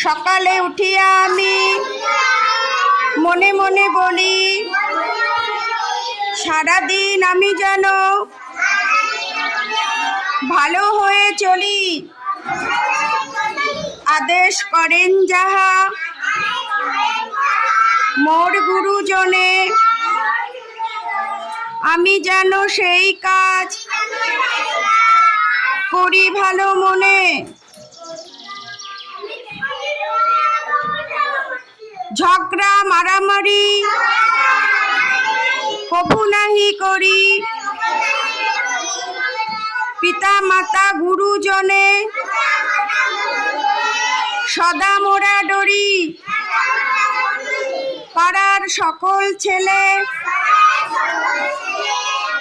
সকালে উঠিয়া আমি মনে মনে বলি, সারাদিন আমি যেন ভালো হয়ে চলি। আদেশ করেন যাহা মোর গুরুজনে, আমি যেন সেই কাজ করি ভালো মনে। ঝগড়া মারামারি কভু নাহি করি, পিতা মাতা গুরুজনে সদা মোরা ডরি। পাড়ার সকল ছেলে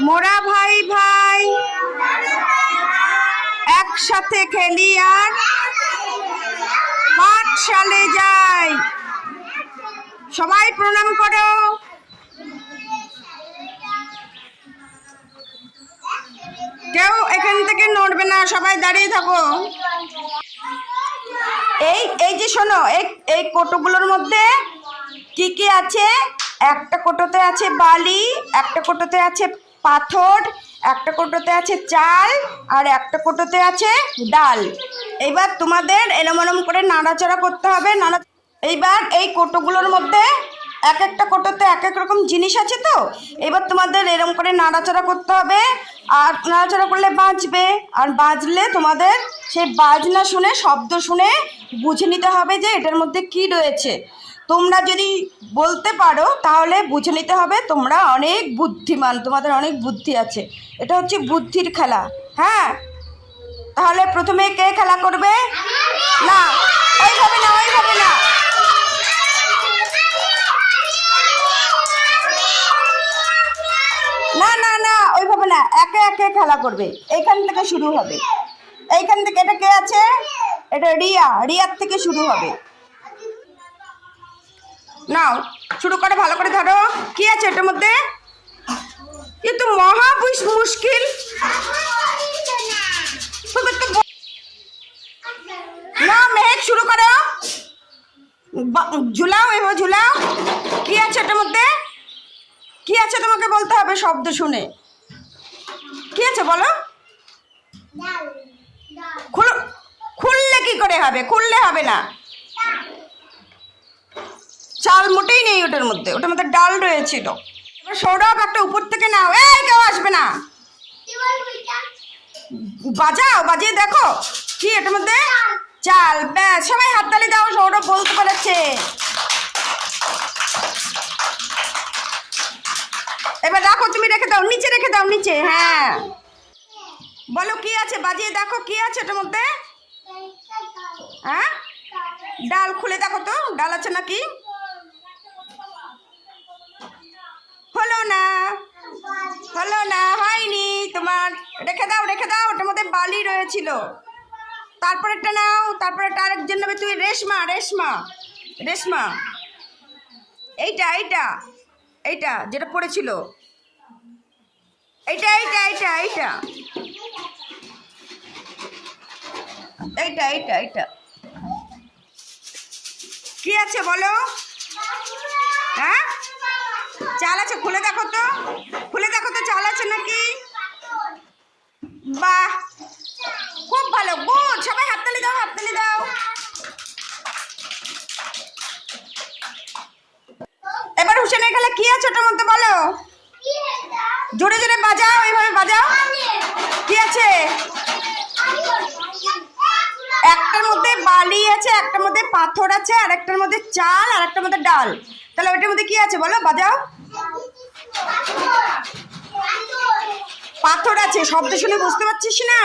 মোরা ভাই ভাই, একসাথে খেলি আর পাঠশালে যাই। সবাই প্রণাম করো। কেউ এখান থেকে নড়বে না, সবাই দাঁড়িয়ে থাকো। এই যে শোনো, এই কোটোগুলোর মধ্যে কি কি আছে? একটা কোটোতে আছে বালি, একটা কোটোতে আছে পাথর, একটা কোটোতে আছে চাল, আর একটা কোটোতে আছে ডাল। এইবার তোমাদের এরম করে নাড়াচাড়া করতে হবে। এইবার এই কোটোগুলোর মধ্যে এক একটা কোটোতে এক এক রকম জিনিস আছে, তো এবার তোমাদের এরম করে নাড়াচাড়া করতে হবে। আর নাড়াচাড়া করলে বাজবে, আর বাজলে তোমাদের সেই বাজনা শুনে, শব্দ শুনে বুঝে নিতে হবে যে এটার মধ্যে কি রয়েছে। তোমরা যদি বলতে পারো তাহলে বুঝে নিতে হবে তোমরা অনেক বুদ্ধিমান, তোমাদের অনেক বুদ্ধি আছে। এটা হচ্ছে বুদ্ধির খেলা। হ্যাঁ, তাহলে প্রথমে কে খেলা করবে? না, ওইভাবে না, ওইভাবে না। না না না, ওইভাবে না, একে একে খেলা করবে। এইখান থেকে শুরু হবে, এইখান থেকে। এটা কে আছে? এটা রিয়া, রিয়ার থেকে শুরু হবে। নাও শুরু করে, ভালো করে ধরো। কি আছে এটার মধ্যে? এ তো মহা মুশকিল। না মেহেক, শুরু করো, ঝুলাও, এবার ঝুলাও। কি আছে এটার মধ্যে? কি আছে তোমাকে বলতে হবে শব্দ শুনে। কি আছে বলো? খুললে কি করে হবে? খুললে হবে না। চাল মোটেই নেই ওটার মধ্যে, ওটার মধ্যে ডাল রয়েছিল। এবার সৌরভ একটা উপর থেকে নাও। এই কেউ আসবে না, বাজাও, বাজিয়ে দেখো কি এটার মধ্যে? চাল। ব্যাস, সবাই হাততালি দাও, সৌরভ বলতে পেরেছে। এবার রাখো, তুমি রেখে দাও, নিচে রেখে দাও, নিচে। হ্যাঁ, বলো কি আছে, বাজিয়ে দেখো কি আছে এটার মধ্যে। হ্যাঁ, ডাল। খুলে দেখো তো, ডাল আছে নাকি। হলো না, হলো না, হয়নি তোমার। রেখে দাও, রেখে দাও, ওটার মধ্যে বালি রয়েছিল। তারপরেরটা নাও, তারপরেরটা আরেকজন নেবে। তুই রেশমা, রেশমা, রেশমা। এইটা এইটা এইটা যেটা পড়েছিল, এইটা এইটা এইটা এইটা এইটা এইটা এইটা কি আছে বলো? হ্যাঁ, চাল আছে। খুলে দেখো তো, খুলে দেখো তো চাল আছে নাকি। বাহ, খুব ভালো, গুড। সবাই হাততালি দাও, হাততালি দাও। এবার হুসেনের খেলা কি আছে ওটার মধ্যে বলো? জোরে জোরে বাজাও, এইভাবে বাজাও। কি আছে? একটার মধ্যে বালি আছে, একটার মধ্যে পাথর আছে, আর একটার মধ্যে চাল, আর একটার মধ্যে ডাল। তাহলে ওইটার মধ্যে কি আছে বলো, বাজাও। পাথর আছে। শব্দ শুনে বুঝতে পারছিস না?